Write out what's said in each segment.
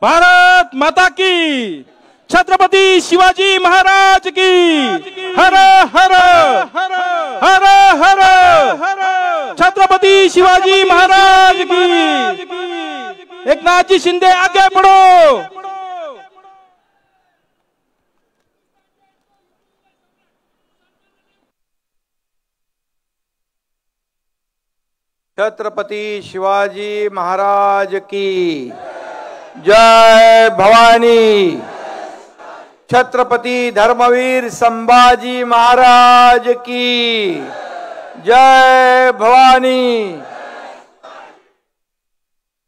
भारत माता की, छत्रपति शिवाजी महाराज की, हर हर हर हर छत्रपति शिवाजी महाराज की। एकनाथ जी शिंदे आगे बढ़ो। छत्रपति शिवाजी महाराज की जय भवानी। छत्रपति धर्मवीर संभाजी महाराज की जय भवानी।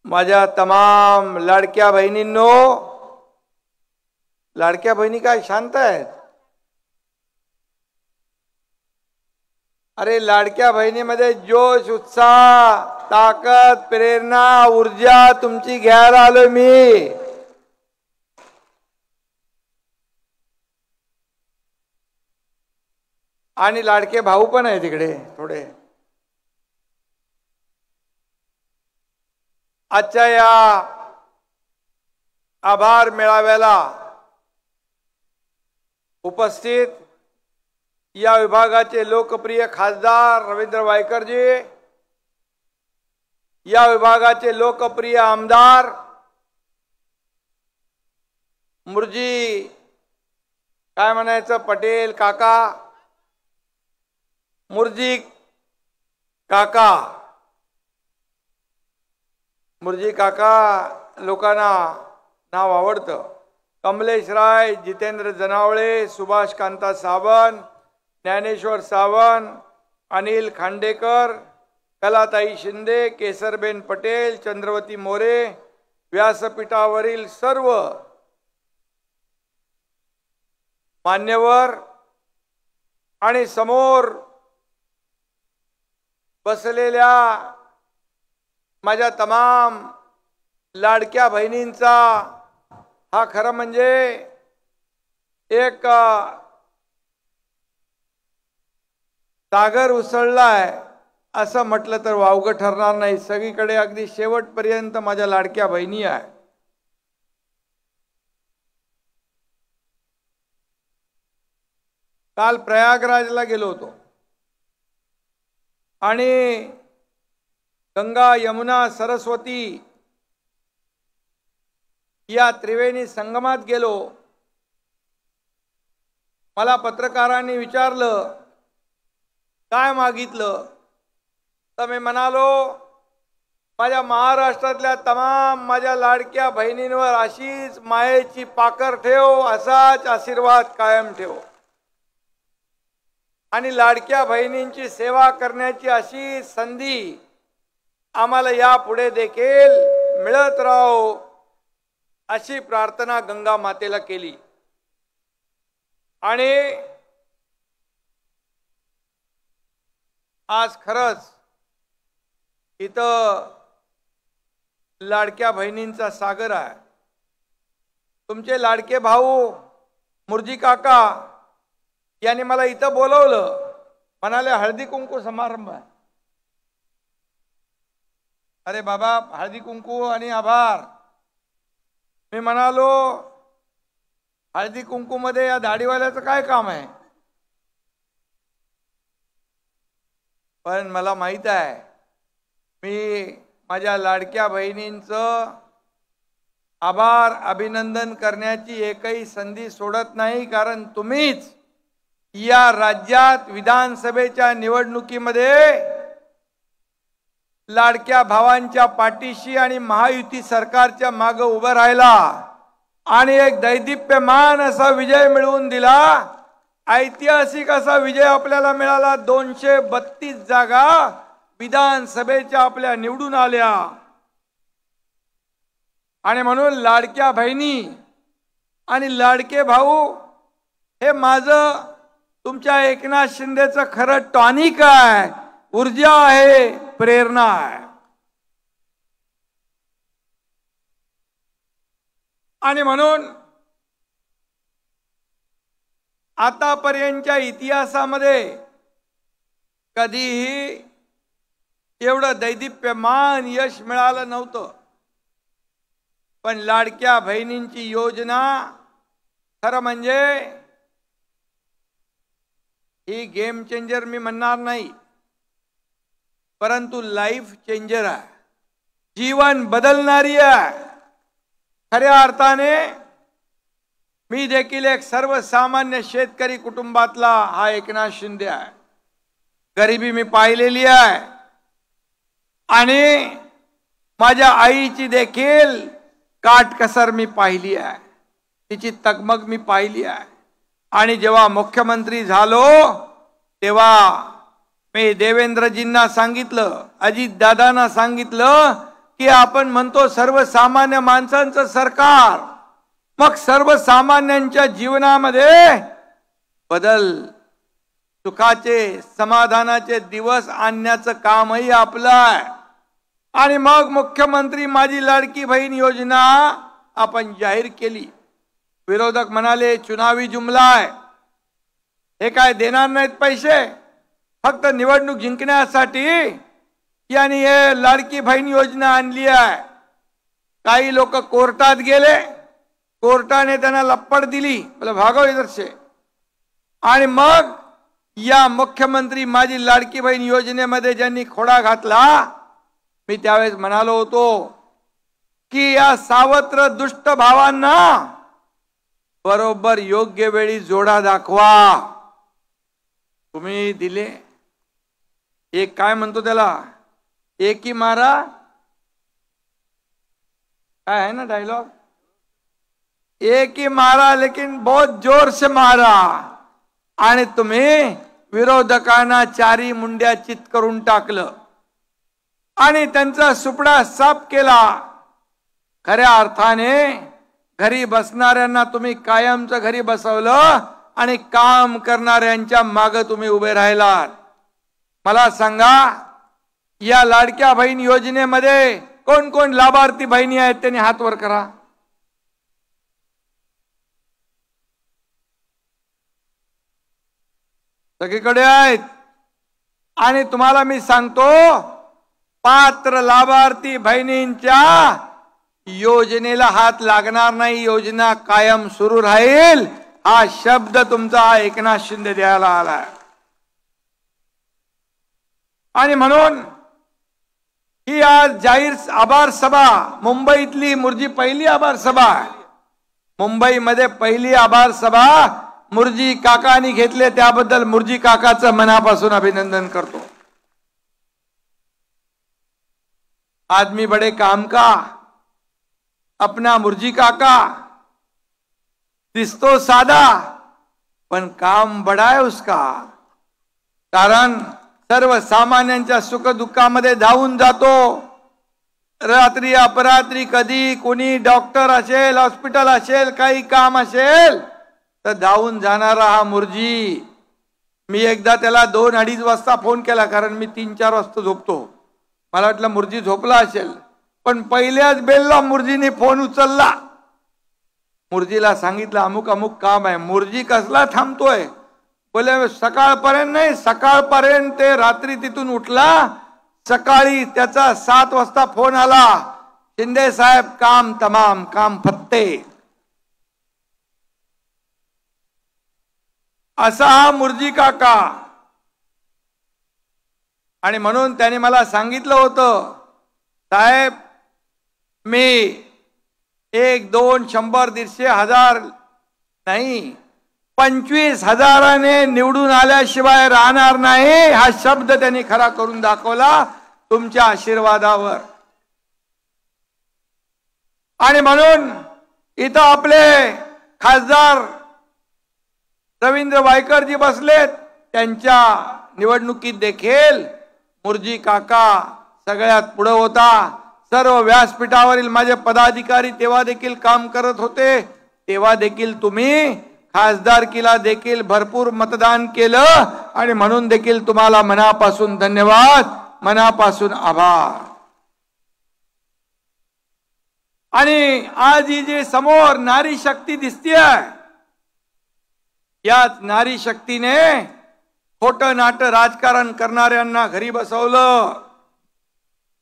माझ्या तमाम लाडक्या बहिणींनो, लाडक्या बहिणी काय शांत आहेत? अरे लाडक्या बहिणीमध्ये जोश, उत्साह, ताकद, प्रेरणा, ऊर्जा तुमची घ्यायला आलो मी। आणि लाडके भाऊ पण आहे तिकडे थोडे। आजच्या या आभार मेळाव्याला उपस्थित या विभागाचे लोकप्रिय खासदार रवींद्र वायकरजी, या विभागाचे लोकप्रिय आमदार मुर्जी काय म्हणायचं पटेल काका, मुर्जी काका, मुर्जी काका लोकांना नाव आवडतं। कमलेश राय, जितेंद्र जनावळे, सुभाष कांता सावंत, ज्ञानेश्वर सावंत, अनिल खांडेकर, कलाताई शिंदे, केसरबेन पटेल, चंद्रवती मोरे, व्यासपीठावरील सर्व मान्यवर आणि समोर बसलेल्या माझ्या तमाम लाडक्या बहिणींचा हा खरं म्हणजे एक सागर उसळलाय असं म्हटलं तर वावगं ठरणार नाही। सगळीकडे अगदी शेवटपर्यंत माझ्या लाडक्या बहिणी आहे। काल प्रयागराजला गेलो होतो आणि गंगा, यमुना, सरस्वती या त्रिवेणी संगमात गेलो। मला पत्रकारांनी विचारलं काय मागितलं, तर मी म्हणालो माझ्या महाराष्ट्रातल्या तमाम माझ्या लाडक्या बहिणींवर अशीच मायेची पाकर ठेव, असाच आशीर्वाद कायम ठेव आणि लाडक्या बहिणींची सेवा करण्याची अशी संधी आम्हाला यापुढे देखील मिळत राहो अशी प्रार्थना गंगा मातेला केली। आणि आज खरंच इथं लाडक्या बहिणींचा सागर आहे। तुमचे लाडके भाऊ मुर्जी काका यांनी मला इथं बोलवलं, म्हणाले हळदी कुंकू समारंभ आहे। अरे बाबा हळदी कुंकू आणि आभार। मी म्हणालो हळदी कुंकू मध्ये या दाढीवाल्याचं काय काम आहे? पण मला माहित आहे मी माझ्या लाडक्या बहिणींचं आभार अभिनंदन करण्याची एकही संधी सोडत नाही, कारण तुम्हीच या राज्यात विधानसभेच्या निवडणुकीमध्ये लाडक्या भावांच्या पाठीशी आणि महायुती सरकारच्या मागे उभं राहिला आणि एक दैदिप्यमान असा विजय मिळवून दिला। ऐतिहासिक असा विजय आपल्याला मिळाला। 232 जागा विधानसभेच्या आपल्या निवडून आल्या। आणि म्हणून लाडक्या बहिणी आणि लाडके भाऊ हे माझं तुमच्या एकनाथ शिंदेचं खरं टॉनिक आहे, ऊर्जा आहे, प्रेरणा आहे। आणि म्हणून आतापर्यंतच्या इतिहासामध्ये कधीही एवढं दैदिप्यमान यश मिळालं नव्हतं। पण लाडक्या बहिणींची योजना खरं म्हणजे ही गेम चेंजर मी म्हणणार नाही, परंतु लाईफ चेंजर आहे, जीवन बदलणारी आहे. खऱ्या अर्थाने मी देखील एक सर्वसामान्य शेतकरी कुटुंबातला हा एकनाथ शिंदे आहे. गरिबी मी पाहिलेली आहे आणि माझ्या आईची देखील काटकसर मी पाहिली आहे, तिची तगमग मी पाहिली आहे. आणि जेव्हा मुख्यमंत्री झालो तेव्हा मी देवेंद्रजींना सांगितलं, अजितदादांना सांगितलं की आपण म्हणतो सर्वसामान्य माणसांचं सरकार, मग सर्वसामान्यांच्या जीवनामध्ये बदल, सुखाचे समाधानाचे दिवस आणण्याचं कामही आपलं आहे. आणि मग मुख्यमंत्री माझी लाडकी बहीण योजना आपण जाहीर केली. विरोधक म्हणाले चुनावी जुमला आहे, हे काय देणार नाहीत पैसे, फक्त निवडणूक जिंकण्यासाठी यांनी हे लाडकी बहीण योजना आणली आहे. काही लोक कोर्टात गेले, कोर्टाने त्यांना लप्पड दिली, बोला भागव इधर से. आणि मग या मुख्यमंत्री माझी लाडकी बहीण योजनेमध्ये ज्यांनी खोडा घातला, मी त्यावेळेस म्हणालो होतो की या सावत्र दुष्ट भावांना बरोबर योग्य वेळी जोडा दाखवा. तुम्ही दिले एक काय म्हणतो त्याला, एक ही मारा, काय है ना डायलॉग, एक ही मारा लेकिन बहुत जोर से मारा. आणि तुम्ही विरोधकांना चारी मुंड्या चित करून टाकलं आणि त्यांचा सुपडा साफ केला. खऱ्या अर्थाने घरी बसणाऱ्यांना तुम्ही कायमचं घरी बसवलं आणि काम करणाऱ्यांच्या मागे तुम्ही उभे राहिलात. मला सांगा, या लाडक्या बहीण योजनेमध्ये कोण कोण लाभार्थी बहिणी आहेत त्यांनी हात वर करा. सगळीकडे आहेत. आणि तुम्हाला मी सांगतो, पात्र लाभार्थी बहिणींच्या योजनेला हात लागणार नाही, योजना कायम सुरू राहील. हा शब्द तुमचा एकनाथ शिंदे द्यायला आलाय. आणि म्हणून ही आज जाहीर आभार सभा, मुंबईतली मुर्जी पहिली आभार सभा आहे. मुंबईमध्ये पहिली आभार सभा मुर्जी काकांनी घेतले, त्याबद्दल मुर्जी काकाचं मनापासून अभिनंदन करतो. आदमी बड़े काम का, अपना मुर्जी काका दिसतो साधा पण काम बडा आहे उसका. कारण सर्वसामान्यांच्या सुखदुःखामध्ये धावून जातो. रात्री अपरात्री कधी कोणी डॉक्टर असेल, हॉस्पिटल असेल, काही काम असेल तर धावून जाणारा हा मुर्जी. मी एकदा त्याला 2-2:30 वाजता फोन केला, कारण मी 3-4 वाजता झोपतो. मला वाटलं मुर्जी झोपला असेल, पण पहिल्याच बेलला मुर्जीने फोन उचलला. मुर्जीला सांगितलं अमुक अमुक काम आहे. मुर्जी कसला थांबतोय, बोले सकाळपर्यंत नाही, सकाळपर्यंत ते रात्री तिथून उठला. सकाळी त्याचा 7 वाजता फोन आला, शिंदे साहेब काम तमाम, काम फत्ते. असा हा मुर्जी काका. आणि म्हणून त्याने मला सांगितलं होतं, साहेब मी 1, 2, 100, 150, 1000 नाही, 25,000 निवडून आल्याशिवाय राहणार नाही. हा शब्द त्यांनी खरा करून दाखवला तुमच्या आशीर्वादावर. आणि म्हणून इथं आपले खासदार रवींद्र वायकरजी बसलेत, त्यांच्या निवडणुकीत देखील मुर्जी काका सगळ्यात पुढे होता. सर्व व्यासपीठावरील माझे पदाधिकारी तेव्हा देखील काम करत होते. तेव्हा देखील तुम्ही खासदारकीला देखील भरपूर मतदान केलं आणि म्हणून देखील तुम्हाला मनापासून धन्यवाद, मनापासून आभार. आणि आज ही जी समोर नारी शक्ती दिसतीये, याच नारी शक्तीने खोटं नाटं राजकारण करणाऱ्यांना घरी बसवलं.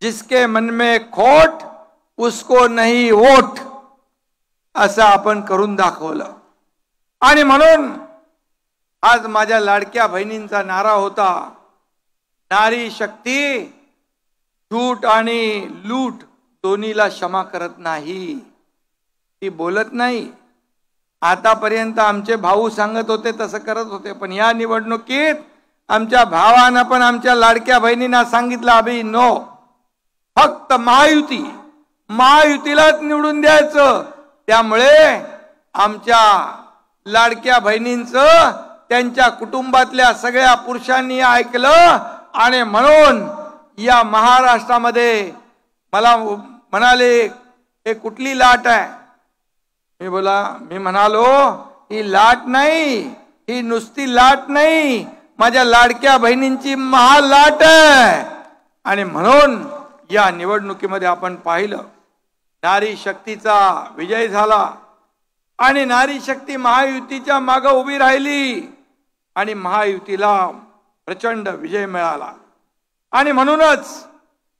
जिसके मन में खोट उसको नहीं वोट. असं आपण करून दाखवलं. आणि म्हणून आज माझ्या लाडक्या बहिणींचा नारा होता, नारी शक्ती झूट आणि लूट दोन्हीला क्षमा करत नाही. ती बोलत नाही. आतापर्यंत आमचे भाऊ सांगत होते तसं करत होते, पण या निवडणुकीत आमच्या भावानं पण आमच्या लाडक्या बहिणींना सांगितलं, अभि नो, फक्त महायुतीलाच निवडून द्यायचं. त्यामुळे आमच्या लाडक्या बहिणींचं त्यांच्या कुटुंबातल्या सगळ्या पुरुषांनी ऐकलं. आणि म्हणून या महाराष्ट्रामध्ये मला म्हणाले, हे कुठली लाट आहे? मी म्हणालो, ही लाट नाही, ही नुसती लाट नाही, माझ्या लाडक्या बहिणींची महालाट आहे. आणि म्हणून या निवडणुकीमध्ये आपण पाहिलं, नारी शक्तीचा विजय झाला आणि नारी शक्ती महायुतीच्या मागे उभी राहिली आणि महायुतीला प्रचंड विजय मिळाला. आणि म्हणूनच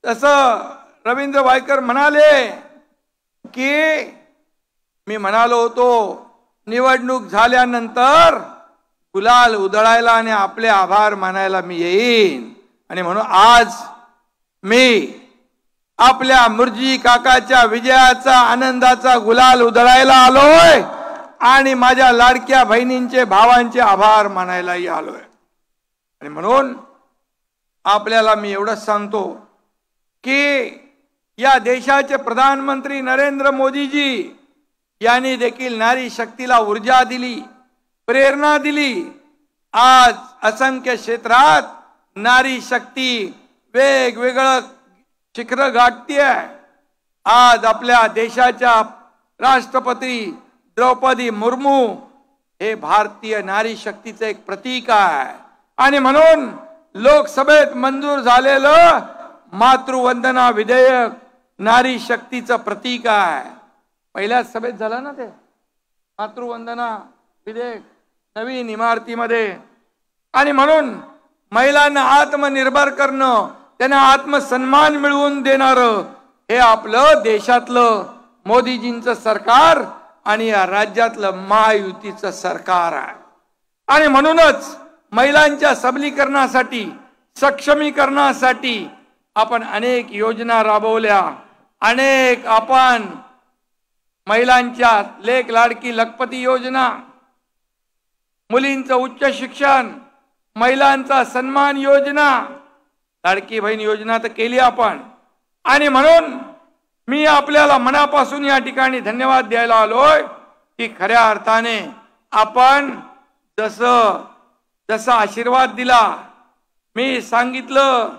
तसं रवींद्र वायकर म्हणाले की मी म्हणालो होतो, निवडणूक झाल्यानंतर गुलाल उधळायला आणि आपले आभार मानायला मी येईन. आणि म्हणून आज मी आपल्या मुर्जी काकाच्या विजयाचा आनंदाचा गुलाल उधळायला आलोय आणि माझ्या लाडक्या बहिणींचे भावांचे आभार मानायलाही आलोय. आणि म्हणून आपल्याला मी एवढंच सांगतो की या देशाचे प्रधानमंत्री नरेंद्र मोदीजी यांनी देखील नारी शक्तीला ऊर्जा दिली, प्रेरणा दिली. आज असंख्य क्षेत्रात नारी शक्ती वेगवेगळं शिखर गाठते. आज आपल्या देशाच्या राष्ट्रपती द्रौपदी मुर्मू हे भारतीय नारी शक्तीचे एक प्रतीक आहे. आणि म्हणून लोकसभेत मंजूर झालेलं मातृवंदना विधेयक नारी शक्तीचं प्रतीक आहे. पहिल्याच सभेत झालं ना ते मातृवंदना विधेयक नवीन इमारतीमध्ये. आणि म्हणून महिलांना आत्मनिर्भर करणं, त्यांना आत्मसन्मान मिळवून देणारं हे आपलं देशातलं मोदीजींचं सरकार आणि या राज्यातलं महायुतीचं सरकार आहे. आणि म्हणूनच महिलांच्या सबलीकरणासाठी, सक्षमीकरणासाठी आपण अनेक योजना राबवल्या. अनेक आपण महिलांच्या लेक लाडकी लखपती योजना, मुलींचं उच्च शिक्षण, महिलांचा सन्मान योजना, लाडकी बहीण योजना तर केली आपण. आणि म्हणून मी आपल्याला मनापासून या ठिकाणी धन्यवाद द्यायला आलोय की खऱ्या अर्थाने आपण जसा आशीर्वाद दिला, मी सांगितलं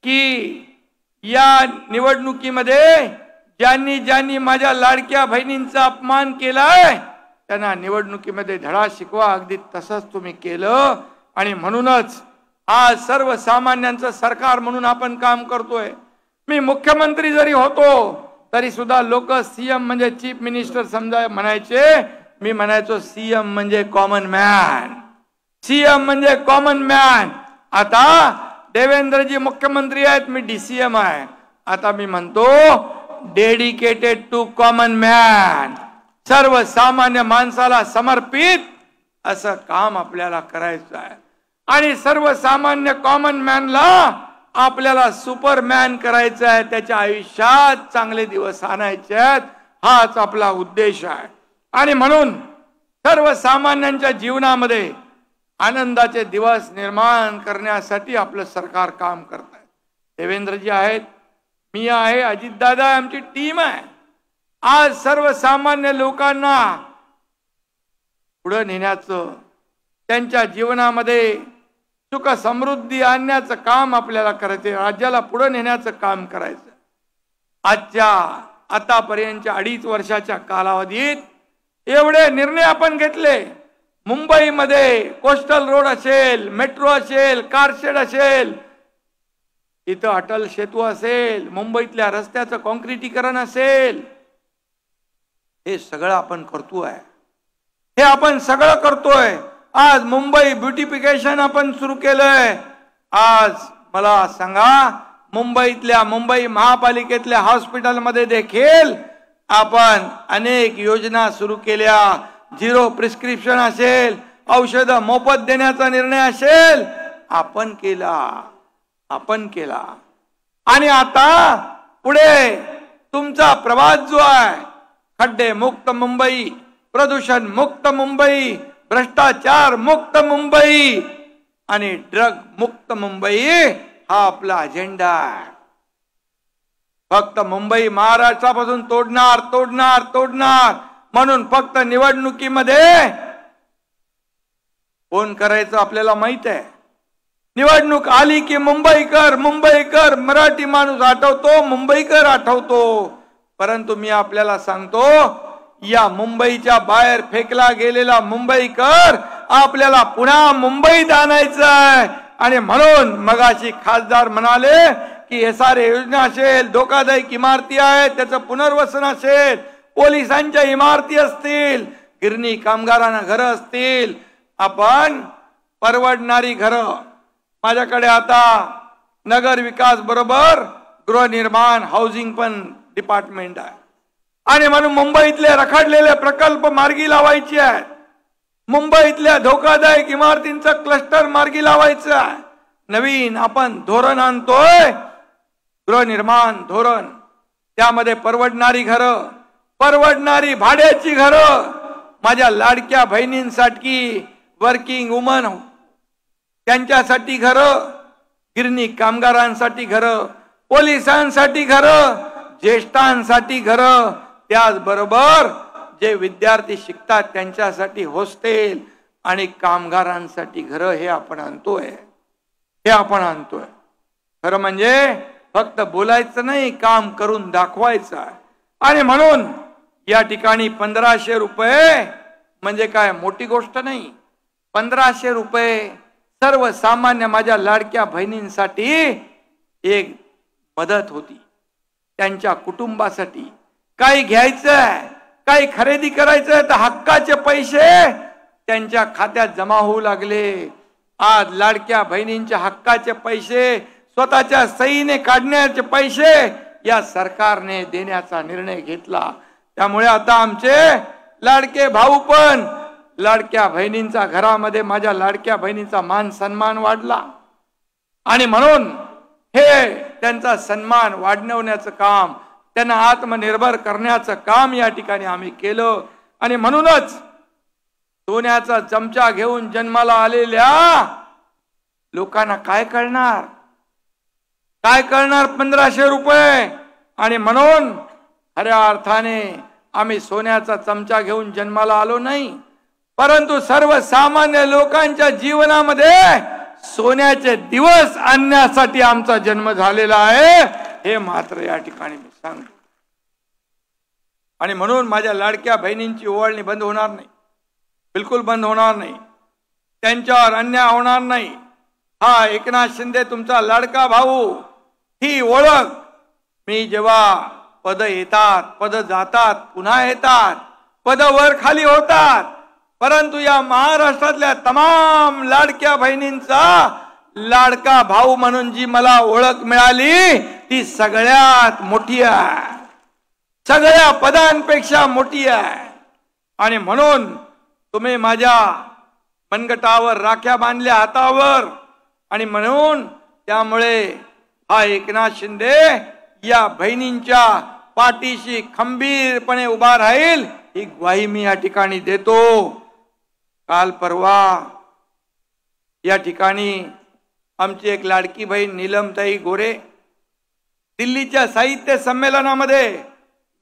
की या निवडणुकीमध्ये ज्यांनी ज्यांनी माझ्या लाडक्या बहिणींचा अपमान केलाय त्यांना निवडणुकीमध्ये धडा शिकवा. अगदी तसंच तुम्ही केलं. आणि म्हणूनच आज सर्वसामान्यांचं सरकार म्हणून आपण काम करतोय. मी मुख्यमंत्री जरी होतो तरी सुद्धा लोक सीएम म्हणजे चीफ मिनिस्टर समजा म्हणायचे. मी म्हणायचो सीएम म्हणजे कॉमन मॅन, सीएम म्हणजे कॉमन मॅन. आता देवेंद्रजी मुख्यमंत्री आहेत, मी डीसीएम आहे. आता मी म्हणतो डेडिकेटेड टू कॉमन मॅन, सर्वसामान्य माणसाला समर्पित असं काम आपल्याला करायचं आहे. आणि सर्वसामान्य कॉमन मॅनला आपल्याला सुपरमॅन करायचं आहे, त्याच्या आयुष्यात चांगले दिवस आणायचे आहेत, हाच आपला उद्देश आहे. आणि म्हणून सर्वसामान्यांच्या जीवनामध्ये आनंदाचे दिवस निर्माण करण्यासाठी आपलं सरकार काम करत आहे. देवेंद्रजी आहेत, मी आहे, अजितदादा आहे, आमची टीम आहे. आज सर्वसामान्य लोकांना पुढे नेण्याचं, त्यांच्या जीवनामध्ये सुख समृद्धी आणण्याचं काम आपल्याला करायचं, राज्याला पुढे नेण्याचं काम करायचं. आतापर्यंतच्या 2.5 वर्षाच्या कालावधीत एवढे निर्णय आपण घेतले. मुंबईमध्ये कोस्टल रोड असेल, मेट्रो असेल, कारशेड असेल, इथं अटल सेतू असेल, मुंबईतल्या रस्त्याचं कॉन्क्रिटीकरण असेल, हे सगळं आपण करतोय. हे आपण सगळं करतोय. आज मुंबई ब्युटिफिकेशन आपण सुरू केलंय. आज मला सांगा, मुंबई महापालिकेतल्या हॉस्पिटलमध्ये देखील आपण अनेक योजना सुरू केल्या, झिरो प्रिस्क्रिप्शन असेल, औषध मोफत देण्याचा निर्णय असेल, आपण केला आणि आता पुढे तुमचा प्रवास जो आहे, खड्डे मुक्त मुंबई, प्रदूषण मुक्त मुंबई, भ्रष्टाचार मुक्त मुंबई आणि ड्रग मुक्त मुंबई हा आपला अजेंडा आहे. फक्त मुंबई महाराष्ट्रापासून तोडणार म्हणून फक्त निवडणुकीमध्ये फोन करायचं आपल्याला माहित आहे. निवडणूक आली की मुंबईकर मराठी माणूस आठवतो, मुंबईकर आठवतो. परंतु मी आपल्याला सांगतो, या मुंबईच्या बाहेर फेकला गेलेला मुंबईकर आपल्याला पुन्हा मुंबईत आणायचं आहे. आणि म्हणून मगाशी खासदार म्हणाले की SR योजना असेल, धोकादायक इमारती आहेत त्याचं पुनर्वसन असेल, पोलिसांच्या इमारती असतील, गिरणी कामगारांना घरं असतील, आपण परवडणारी घरं. माझ्याकडे आता नगर विकास बरोबर गृहनिर्माण हाऊसिंग पण डिपार्टमेंट आहे आणि म्हणून मुंबईतले रखडलेले प्रकल्प मार्गी लावायचे आहेत. मुंबईतल्या धोकादायक इमारतींचा क्लस्टर मार्गी लावायचं आहे. नवीन आपण धोरण आणतोय, गृहनिर्माण धोरण. त्यामध्ये परवडणारी घरं, परवडणारी भाड्याची घरं, माझ्या लाडक्या बहिणींसाठी, वर्किंग वुमन त्यांच्यासाठी घरं, गिरणी कामगारांसाठी घरं, पोलिसांसाठी घरं, ज्येष्ठांसाठी घरं, त्याचबरोबर जे विद्यार्थी शिकतात त्यांच्यासाठी हॉस्टेल आणि कामगारांसाठी घरं. हे आपण आणतोय. खरं म्हणजे फक्त बोलायचं नाही, काम करून दाखवायचं आहे. आणि म्हणून या ठिकाणी 1500 रुपये म्हणजे काय मोठी गोष्ट नाही. 1500 रुपये सर्वसामान्य माझ्या लाडक्या बहिणींसाठी एक मदत होती. त्यांच्या कुटुंबासाठी काही घ्यायचंय, काही खरेदी करायचंय तर हक्काचे पैसे त्यांच्या खात्यात जमा होऊ लागले. आज लाडक्या बहिणींच्या हक्काचे पैसे, स्वतःच्या सहीने काढण्याचे पैसे या सरकारने देण्याचा निर्णय घेतला. त्यामुळे आता आमचे लाडके भाऊ पण लाडक्या बहिणींचा घरामध्ये, माझ्या लाडक्या बहिणींचा मान सन्मान वाढला आणि म्हणून हे त्यांचा सन्मान वाढवण्याचं काम, त्यांना आत्मनिर्भर करण्याचं काम या ठिकाणी आम्ही केलं. आणि म्हणूनच सोन्याचा चमचा घेऊन जन्माला आलेल्या लोकांना काय कळणार 1500 रुपये. आणि म्हणून खऱ्या अर्थाने आम्ही सोन्याचा चमचा घेऊन जन्माला आलो नाही, परंतु सर्वसामान्य लोकांच्या जीवनामध्ये सोन्याचे दिवस आणण्यासाठी आमचा जन्म झालेला आहे. हे मात्र या ठिकाणी मी सांगतो. आणि म्हणून माझ्या लाडक्या बहिणींची ओवाळणी बंद होणार नाही, बिलकुल बंद होणार नाही. त्यांच्यावर अन्याय होणार नाही. हा एकनाथ शिंदे तुमचा लाडका भाऊ, ही ओळख. मी जेव्हा पद येतात, पद जातात, पुन्हा येतात, पद वर खाली होतात, परंतु या महाराष्ट्रातल्या तमाम लाडक्या बहिणींचा लाडका भाऊ म्हणून जी मला ओळख मिळाली ती सगळ्यात मोठी आहे, सगळ्या पदांपेक्षा मोठी आहे. आणि म्हणून तुम्ही माझ्या मनगटावर राख्या बांधल्या हातावर. आणि म्हणून त्यामुळे हा एकनाथ शिंदे या बहिणींच्या पाठीशी खंबीरपणे उभा राहील ही ग्वाही मी या ठिकाणी देतो. काल परवा या ठिकाणी आमची एक लाडकी बहीण नीलमताई गोरे दिल्लीच्या साहित्य संमेलनामध्ये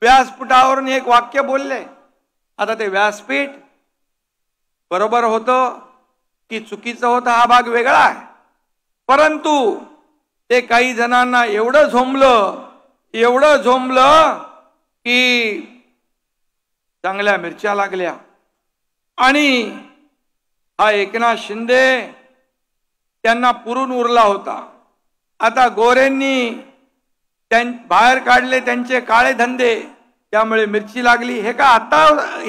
व्यासपीठावरून एक वाक्य बोलले. आता ते व्यासपीठ बरोबर होतं की चुकीचं होतं हा भाग वेगळा आहे, परंतु ते काही जणांना एवढं झोंबलं की चांगल्या मिरच्या लागल्या. आणि हा एकनाथ शिंदे त्यांना पुरून उरला होता. आता गोरेंनी बाहेर काढले त्यांचे काळे धंदे, त्यामुळे मिरची लागली. हे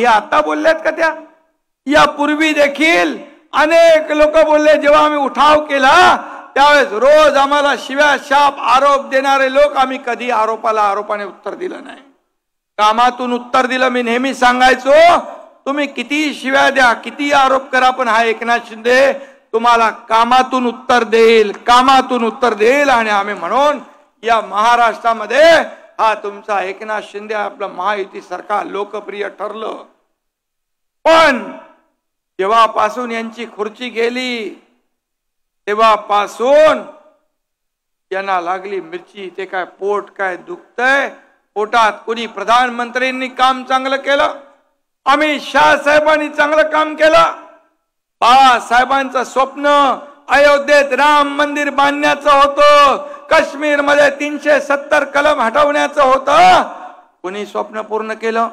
आता बोलल्यात का त्या? यापूर्वी देखील अनेक लोक बोलले. जेव्हा आम्ही उठाव केला त्यावेळेस रोज आम्हाला शिव्या शाप आरोप देणारे लोक, आम्ही कधी आरोपाने उत्तर दिलं नाही. कामातून उत्तर दिलं. मी नेहमी सांगायचो, तुम्ही किती शिव्या द्या, किती आरोप करा, पण हा एकनाथ शिंदे तुम्हाला कामातून उत्तर देईल, कामातून उत्तर देईल. आणि आम्ही म्हणून या महाराष्ट्रामध्ये हा तुमचा एकनाथ शिंदे आपलं महायुती सरकार लोकप्रिय ठरलं. पण जेव्हापासून यांची खुर्ची गेली तेव्हापासून यांना लागली मिरची. ते काय पोट काय दुखतंय पोटात. कोणी प्रधानमंत्र्यांनी काम चांगलं केलं, अमित शाह साहेबांनी चांगलं काम केलं. बाळासाहेबांचं स्वप्न अयोध्येत राम मंदिर बांधण्याचं होतं, काश्मीर मध्ये 370 कलम हटवण्याचं होतं. कोणी स्वप्न पूर्ण केलं?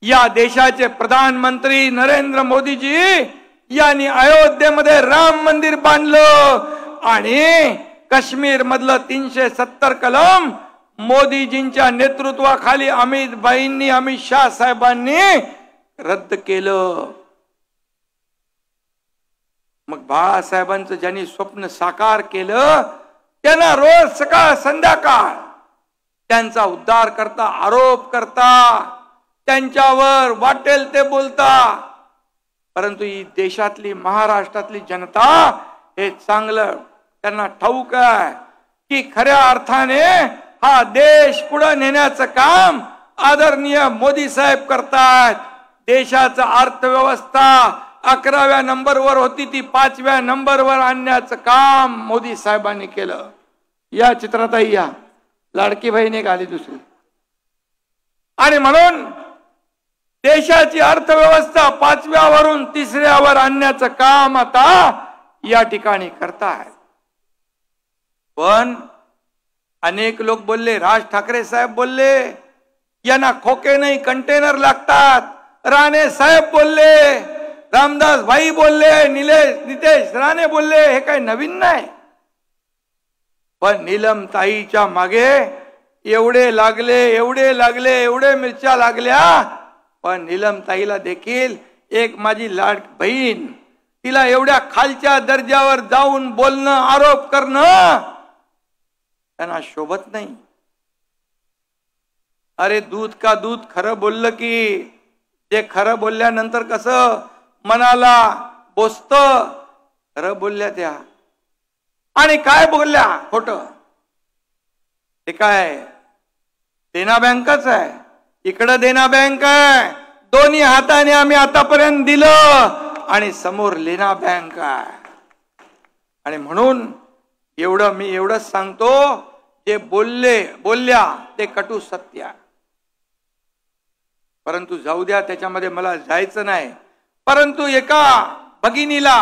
या देशाचे प्रधानमंत्री नरेंद्र मोदीजी यांनी अयोध्येमध्ये राम मंदिर बांधलं आणि काश्मीर मधलं 370 कलम मोदीजींच्या नेतृत्वाखाली अमित शाह साहेबांनी रद्द केलं. मग बाळासाहेबांचं ज्यांनी स्वप्न साकार केलं त्यांना रोज सकाळ संध्याकाळ त्यांचा उद्धार करता, आरोप करता, त्यांच्यावर वाटेल ते बोलता. परंतु ही देशातली महाराष्ट्रातली जनता हे चांगलं त्यांना ठाऊक आहे की खऱ्या अर्थाने हा देश पुढे नेण्याचं काम आदरणीय मोदी साहेब करतात. देशाचा अर्थव्यवस्था 11व्या नंबरवर होती, ती 5व्या नंबरवर आणण्याचं काम मोदी साहेबांनी केलं. या चित्रातही या लाडकी बहीण एक आली दुसरी. आणि म्हणून देशाची अर्थव्यवस्था 5व्यावरून 3ऱ्यावर आणण्याचं काम आता या ठिकाणी करतायत. पण अनेक लोक बोलले, राज ठाकरे साहेब बोलले यांना खोके नाही कंटेनर लागतात, राणे साहेब बोलले, रामदास भाई बोलले, नितेश राणे बोलले, हे काही नवीन नाही. पण नीलम ताईच्या मागे एवढे लागले, मिरच्या लागल्या. पण नीलम ताईला देखील एक माझी लाड बहीण, तिला एवढ्या खालच्या दर्जावर जाऊन बोलणं, आरोप करणं त्यांना शोभत नाही. अरे दूध का दूध खरं बोललं की ते खरं बोलल्यानंतर कसं मनाला बोचत. खरं बोलल्या त्या आणि काय बोलल्या खोट. ते काय देना बँकच आहे, इकडं देना बँक आहे, दोन्ही हाताने आम्ही आतापर्यंत दिलं आणि समोर लेना बँक आहे. आणि म्हणून मी एवढंच सांगतो, जे बोलल्या ते कटू सत्य आहे. परंतु जाऊ द्या, त्याच्यामध्ये मला जायचं नाही. परंतु एका भगिनीला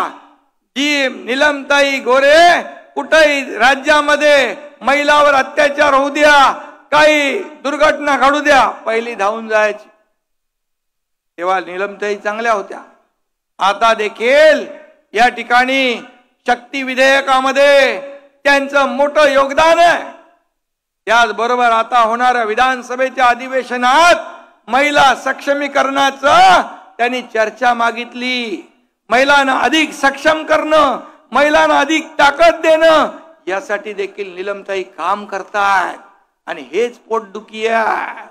जी नीलमताई गोरे कुठेही राज्यामध्ये महिलावर अत्याचार होऊ द्या, काही दुर्घटना घडू द्या, पहिली धावून जायची. तेव्हा नीलमताई चांगल्या होत्या. आता देखील या ठिकाणी शक्ती विधेयकामध्ये त्यांचं मोठं योगदान आहे. त्याचबरोबर आता होणाऱ्या विधानसभेच्या अधिवेशनात महिला सक्षमीकरणाचं त्यांनी चर्चा मागितली. महिलांना अधिक सक्षम करणं, महिलांना अधिक ताकद देणं, यासाठी देखील नीलमताई काम करतात. आणि हेच पोटदुखी आहे.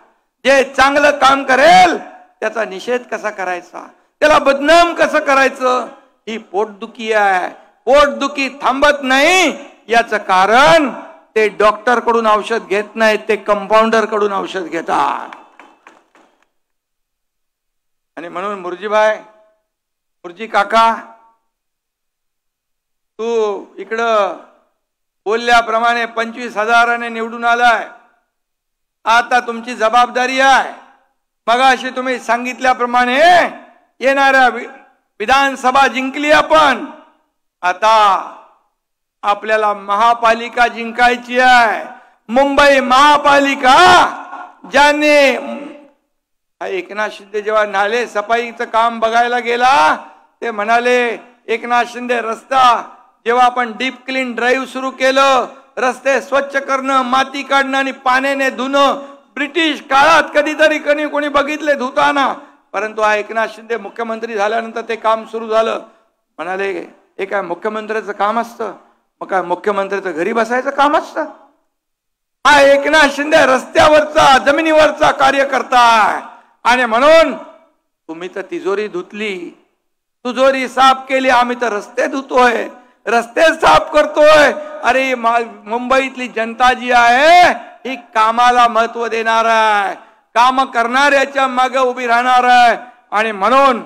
जे चांगलं काम करेल त्याचा निषेध कसा करायचा, त्याला बदनाम कसं करायचं, ही पोटदुखी आहे. पोटदुखी थांबत नाही, याचं कारण ते डॉक्टर कडून औषध घेत नाहीत, ते कंपाऊंडर कडून औषध घेतात. आणि म्हणून मुर्जी काका, तू इकडं बोलल्याप्रमाणे 25,000ने निवडून आलाय. आता तुमची जबाबदारी आहे. मगाशी तुम्ही सांगितल्याप्रमाणे येणाऱ्या विधानसभा जिंकली आपण. आता आपल्याला महापालिका जिंकायची आहे. मुंबई महापालिका ज्याने एकनाथ शिंदे जेव्हा नाले सफाईचं काम बघायला गेला, ते म्हणाले एकनाथ शिंदे रस्ता जेव्हा आपण डीप क्लीन ड्राईव्ह सुरू केलं, रस्ते स्वच्छ करणं, माती काढणं आणि पाण्याने धुणं, ब्रिटिश काळात कधीतरी कोणी बघितले धुताना. परंतु हा एकनाथ शिंदे मुख्यमंत्री झाल्यानंतर ते काम सुरू झालं. म्हणाले हे काय मुख्यमंत्र्याचं काम असतं? मग काय मुख्यमंत्र्याचं घरी बसायचं काम असतं? हा एकनाथ शिंदे रस्त्यावरचा जमिनीवरचा कार्यकर्ता आहे आणि म्हणून तुम्ही तर तिजोरी धुतली, तिजोरी साफ केली, आम्ही तर रस्ते धुतोय, रस्ते साफ करतोय. अरे मुंबईतली जनता जी आहे ही कामाला महत्व देणार आहे, काम करणाऱ्याच्या मागे उभी राहणार आहे. आणि म्हणून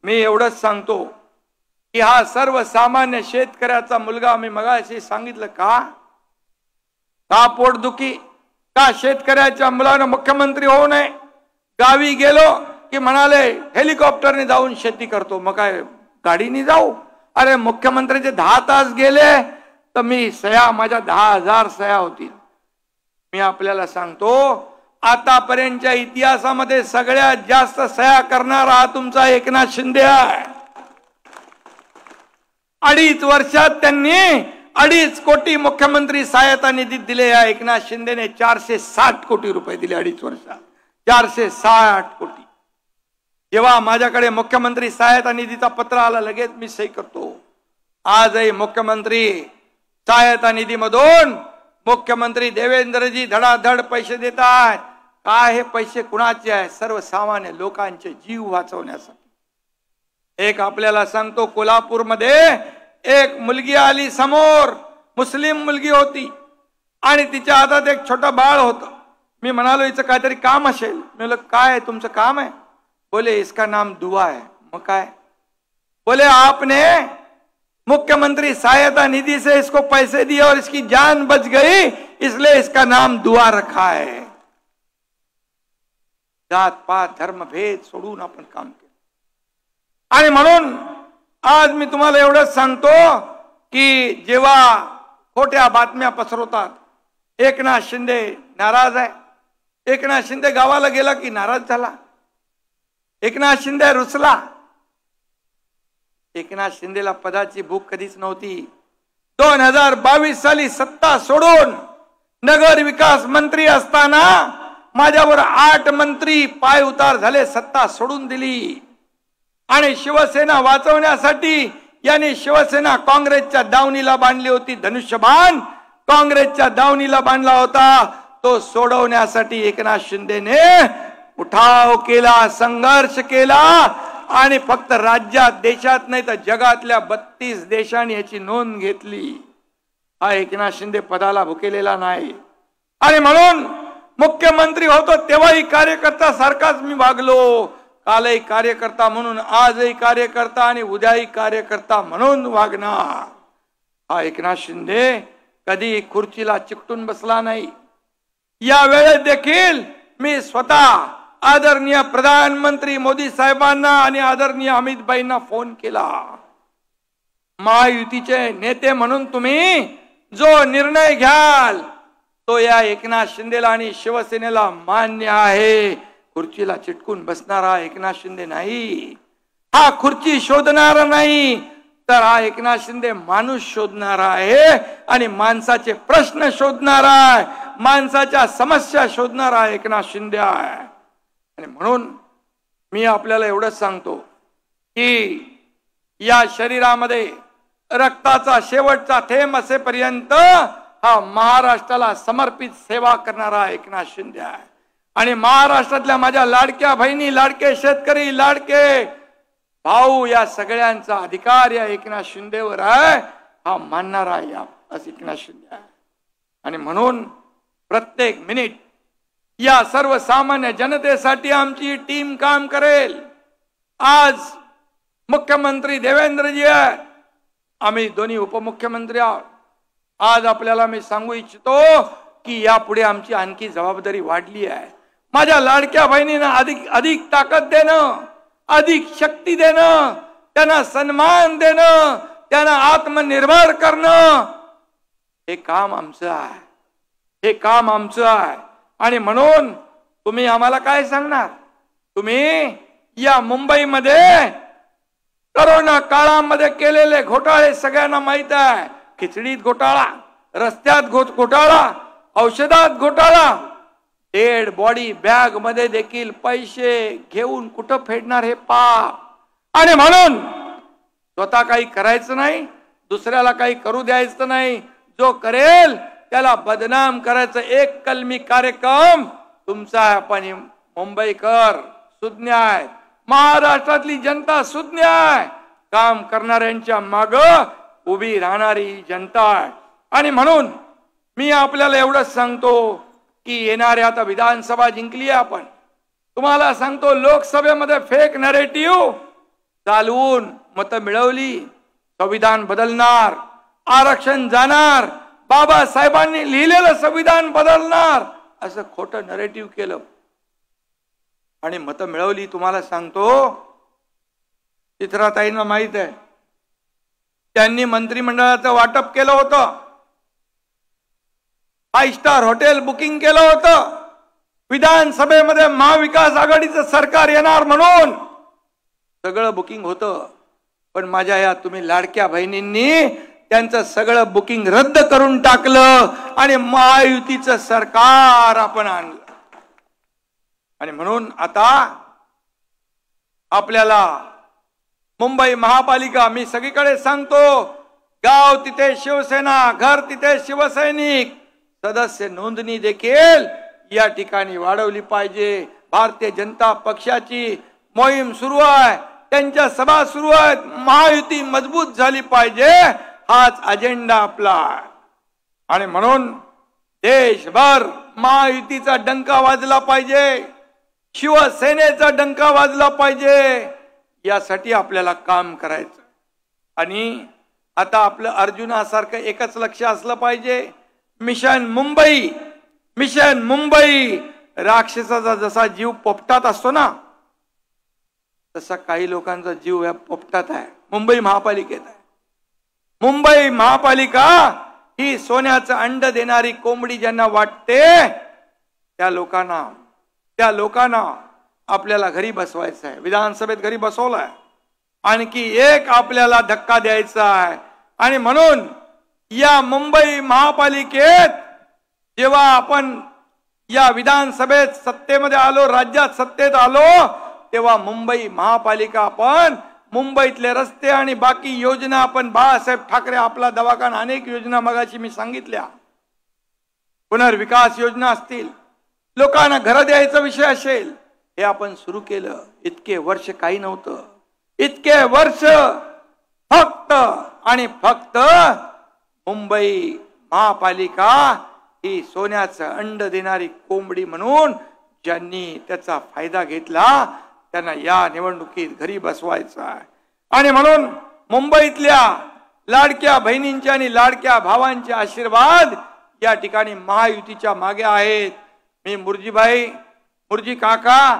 मी एवढंच सांगतो की हा सर्वसामान्य शेतकऱ्याचा मुलगा, मी मगाशी सांगितलं का पोटदुखी, का शेतकऱ्याच्या मुलानं मुख्यमंत्री होऊ नये. गावी गेलो की म्हणाले हेलिकॉप्टरने जाऊन शेती करतो, मग काय गाडीने जाऊ. अरे मुख्यमंत्रीचे 10 तास गेले तर मी सह्या, माझ्या 10,000 सह्या होतील. मी आपल्याला सांगतो आतापर्यंतच्या इतिहासामध्ये सगळ्यात जास्त सह्या करणारा हा तुमचा एकनाथ शिंदे आहे. 2.5 वर्षात त्यांनी 2.5 कोटी मुख्यमंत्री सहायता निधीत दिले. या एकनाथ शिंदेने 460 कोटी रुपये दिले 2.5 वर्षात, 460 कोटी. जेव्हा माझ्याकडे मुख्यमंत्री सहायता निधीचा पत्र आला लगेच मी सही करतो. आजही मुख्यमंत्री सहायता निधीमधून मुख्यमंत्री देवेंद्रजी धडाधड पैसे देतात. काय हे पैसे कुणाचे आहे? सर्वसामान्य लोकांचे जीव वाचवण्यासाठी. एक आपल्याला सांगतो, कोल्हापूरमध्ये एक मुलगी आली समोर, मुस्लिम मुलगी होती आणि तिच्या हातात एक छोटं बाळ होतं. मी म्हणालो हिचं काहीतरी काम असेल. मी म्हटलं काय तुमचं काम आहे? बोले इसका नाम दुआ है. मग काय? बोले आपने मुख्यमंत्री सहायता निधि से इसको पैसे दिए और इसकी जान बच गई, इसलिए इसका नाम दुआ रखा है. जात पात धर्म भेद सोडून आपण काम केलं. आणि म्हणून आज मी तुम्हाला एवढंच सांगतो की जेव्हा खोट्या बातम्या पसरवतात, एकनाथ शिंदे नाराज आहे, एकनाथ शिंदे गावाला गेला की नाराज झाला, एकनाथ शिंदे रुसला. एकनाथ शिंदेला पदाची भूक कधीच नव्हती. 2022 साली सत्ता सोडून नगर विकास मंत्री असताना माझ्यावर 8 मंत्री पाय उतार झाले, सत्ता सोडून दिली. आणि शिवसेना वाचवण्यासाठी यांनी शिवसेना काँग्रेसच्या दावणीला बांधली होती. धनुष्यबाण काँग्रेसच्या दावणीला बांधला होता. तो सोडवण्यासाठी एकनाथ शिंदेने उठाव केला, संघर्ष केला आणि फक्त राज्यात देशात नाही तर जगातल्या 32 देशांनी याची नोंद घेतली. हा एकनाथ शिंदे पदाला भुकेलेला नाही. आणि म्हणून मुख्यमंत्री होतो तेव्हाही कार्यकर्ता सारखाच मी वागलो. कालही कार्यकर्ता म्हणून, आजही कार्यकर्ता आणि उद्याही कार्यकर्ता म्हणून वागणार. हा एकनाथ शिंदे कधी खुर्चीला चिकटून बसला नाही. या वेळेत देखील मी स्वतः आदरणीय प्रधानमंत्री मोदी साहेबांना आणि आदरणीय अमित भाईंना फोन केला. महायुतीचे नेते म्हणून तुम्ही जो निर्णय घ्याल तो या एकनाथ शिंदेला आणि शिवसेनेला मान्य आहे. खुर्चीला चिटकून बसणारा एकनाथ शिंदे नाही. हा खुर्ची शोधणारा नाही, तर हा एकनाथ शिंदे माणूस शोधणारा आहे आणि माणसाचे प्रश्न शोधणारा आहे, माणसाच्या समस्या शोधणारा एकनाथ शिंदे आहे. आणि म्हणून मी आपल्याला एवढंच सांगतो की या शरीरामध्ये रक्ताचा शेवटचा थेंब असेपर्यंत हा महाराष्ट्राला समर्पित सेवा करणारा एकनाथ शिंदे आहे. आणि महाराष्ट्रातल्या माझ्या लाडक्या बहिणी, लाडके शेतकरी, लाडके भाऊ, या सगळ्यांचा अधिकार या एकनाथ शिंदेवर आहे. हा मानणारा या एकनाथ शिंदे आहे. आणि म्हणून प्रत्येक मिनिट या सर्वसामान्य जनतेसाठी आमची टीम काम करेल. आज मुख्यमंत्री देवेंद्रजी आहे, आम्ही दोन्ही उपमुख्यमंत्री आहोत. आज आपल्याला मी सांगू इच्छितो की यापुढे आमची आणखी जबाबदारी वाढली आहे. माझ्या लाडक्या बहिणींना अधिक ताकद देणं, अधिक शक्ती देणं, त्यांना सन्मान देणं, त्यांना आत्मनिर्भर करणं, हे काम आमचं आहे, हे काम आमचं आहे. आणि म्हणून तुम्ही आम्हाला काय सांगणार? तुम्ही या मुंबईमध्ये कोरोना काळामध्ये केलेले घोटाळे सगळ्यांना माहित आहे. खिचडीत घोटाळा, रस्त्यात घोटाळा, औषधात घोटाळा, डेड बॉडी बॅग मध्ये देखील पैसे घेऊन कुठं फेडणार हे पाप. आणि म्हणून स्वतः काही करायचं नाही, दुसऱ्याला काही करू द्यायचं नाही. जो करेल त्याला बदनाम करायचं एक कलमी कार्यक्रम तुमचा आहे. पण मुंबईकर सुज्ञ आहे, महाराष्ट्रातली जनता सुज्ञ आहे, काम करणाऱ्यांच्या माग उभी राहणारी जनता आहे. आणि म्हणून मी आपल्याला एवढंच सांगतो की येणाऱ्या आता विधानसभा जिंकली आहे आपण. तुम्हाला सांगतो लोकसभेमध्ये फेक नरेटिव्ह चालवून मत मिळवली, संविधान बदलणार, आरक्षण जाणार, बाबासाहेबांनी लिहिलेलं संविधान बदलणार असं खोटं नरेटिव्ह केलं आणि मत मिळवली. तुम्हाला सांगतो चित्राताईंना माहित आहे, त्यांनी मंत्रिमंडळाचं वाटप केलं होतं, 5 स्टार हॉटेल बुकिंग केलं होतं, विधानसभेमध्ये महाविकास आघाडीचं सरकार येणार म्हणून सगळं बुकिंग होतं. पण माझ्या या तुम्ही लाडक्या बहिणींनी त्यांचं सगळं बुकिंग रद्द करून टाकलं आणि महायुतीचं सरकार आपण आणलं. आणि म्हणून आता आपल्याला मुंबई महापालिका, मी सगळीकडे सांगतो, गाव तिथे शिवसेना, घर तिथे शिवसैनिक, सदस्य नोंदणी देखील या ठिकाणी वाढवली पाहिजे. भारतीय जनता पक्षाची मोहीम सुरू आहे, त्यांच्या सभा सुरू आहेत, महायुती मजबूत झाली पाहिजे, हाच अजेंडा आपला. आणि म्हणून देशभर महायुतीचा डंका वाजला पाहिजे, शिवसेनेचा डंका वाजला पाहिजे, यासाठी आपल्याला काम करायचं. आणि आता आपलं अर्जुनासारखं एकच लक्ष असलं पाहिजे, मिशन मुंबई. मिशन मुंबई राक्षसाचा जसा जीव पोपटात असतो ना, तसा काही लोकांचा जीव या पोपटात आहे, मुंबई महापालिकेत आहे. मुंबई महापालिका ही सोन्याचं अंड देणारी कोंबडी ज्यांना वाटते त्या लोकांना आपल्याला घरी बसवायचं आहे. विधानसभेत घरी बसवलाय, आणखी एक आपल्याला धक्का द्यायचा आहे. आणि म्हणून या मुंबई महापालिकेत जेव्हा आपण या विधानसभेत सत्तेमध्ये आलो, राज्यात सत्तेत आलो, तेव्हा मुंबई महापालिका आपण मुंबईतले रस्ते आणि बाकी योजना आपण, बाळासाहेब ठाकरे आपला दवाखाना, अनेक योजना मगाशी मी सांगितल्या, पुनर्विकास योजना असतील, लोकांना घर द्यायचा विषय असेल, हे आपण सुरू केलं. इतके वर्ष काही नव्हतं, इतके वर्ष फक्त आणि फक्त मुंबई महापालिका ही सोन्याचं अंड देणारी कोंबडी म्हणून ज्यांनी त्याचा फायदा घेतला त्यांना या निवडणुकीत घरी बसवायचं आहे. आणि म्हणून मुंबईतल्या लाडक्या बहिणींचे आणि लाडक्या भावांचे आशीर्वाद या ठिकाणी महायुतीच्या मागे आहेत. मी मुर्जी काका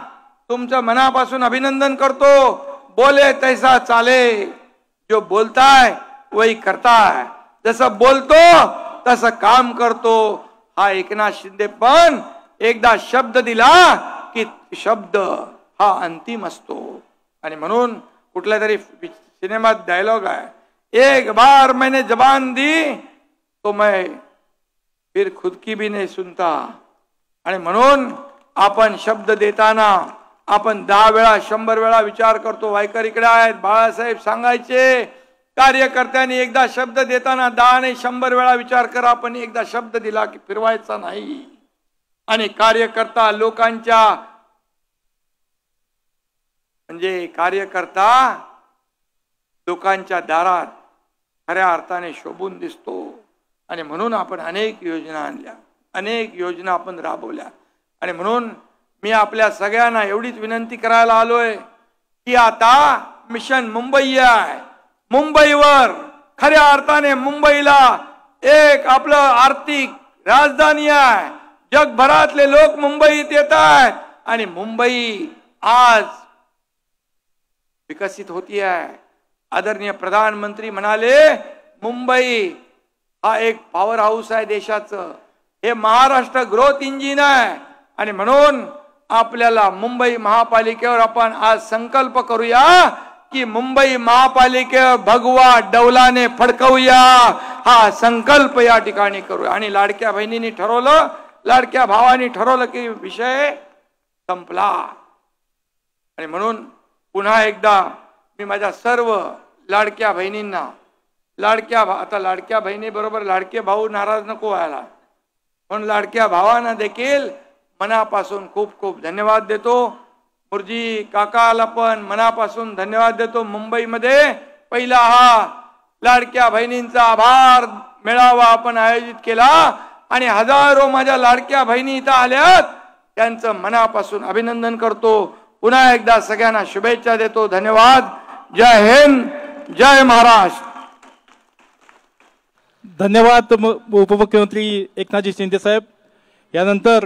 तुमचं मनापासून अभिनंदन करतो. बोले तैसा चाले, जो बोलताय वही करताय, जसं बोलतो तसं काम करतो. हा एकनाथ शिंदे पण एकदा शब्द दिला की शब्द हा अंतिम असतो. आणि म्हणून कुठल्या तरी सिनेमात डायलॉग आहे, एक बार मैंने जबान दी तो मैं फिर खुद की भी नहीं सुनता. आणि म्हणून आपण शब्द देताना आपण 10 वेळा 100 वेळा विचार करतो. वायकर इकडे आहेत, बाळासाहेब सांगायचे, कार्यकर्त्यांनी एकदा शब्द देताना 10 नाही 100 वेळा विचार करा. आपण एकदा शब्द दिला की फिरवायचा नाही. आणि कार्यकर्ता लोकांच्या, म्हणजे कार्यकर्ता लोकांच्या दारात खऱ्या अर्थाने शोभून दिसतो. आणि म्हणून आपण अनेक योजना आणल्या, अनेक योजना आपण राबवल्या. आणि म्हणून मी आपल्या सगळ्यांना एवढीच विनंती करायला आलोय की आता मिशन मुंबई आहे. मुंबईवर खऱ्या अर्थाने मुंबईला एक आपलं आर्थिक राजधानी आहे. जगभरातले लोक मुंबईत येत आहेत आणि मुंबई आज विकसित होती आहे. आदरणीय प्रधानमंत्री म्हणाले मुंबई हा एक पॉवर हाऊस आहे देशाचं, हे महाराष्ट्र ग्रोथ इंजिन आहे. आणि म्हणून आपल्याला मुंबई महापालिकेवर आपण आज संकल्प करूया की मुंबई महापालिकेवर भगवा डौलाने फडकवूया. हा संकल्प या ठिकाणी करूया. आणि लाडक्या बहिणींनी ठरवलं, लाडक्या भावानी ठरवलं की विषय संपला. आणि म्हणून पुन्हा एकदा मी माझ्या सर्व लाडक्या बहिणींना, आता लाडक्या बहिणी बरोबर लाडके भाऊ नाराज नको व्हायला, म्हणून लाडक्या भावांना देखील मनापासून खूप खूप धन्यवाद देतो. मुरजी काकाला पण मनापासून धन्यवाद देतो. मुंबईमध्ये पहिला हा लाडक्या बहिणींचा आभार मेळावा आपण आयोजित केला आणि हजारो माझ्या लाडक्या बहिणी इथं आल्यात, त्यांचं मनापासून अभिनंदन करतो. पुन्हा एकदा सगळ्यांना शुभेच्छा देतो. धन्यवाद. जय हिंद, जय महाराष्ट्र. धन्यवाद उपमुख्यमंत्री एकनाथजी शिंदे साहेब. यानंतर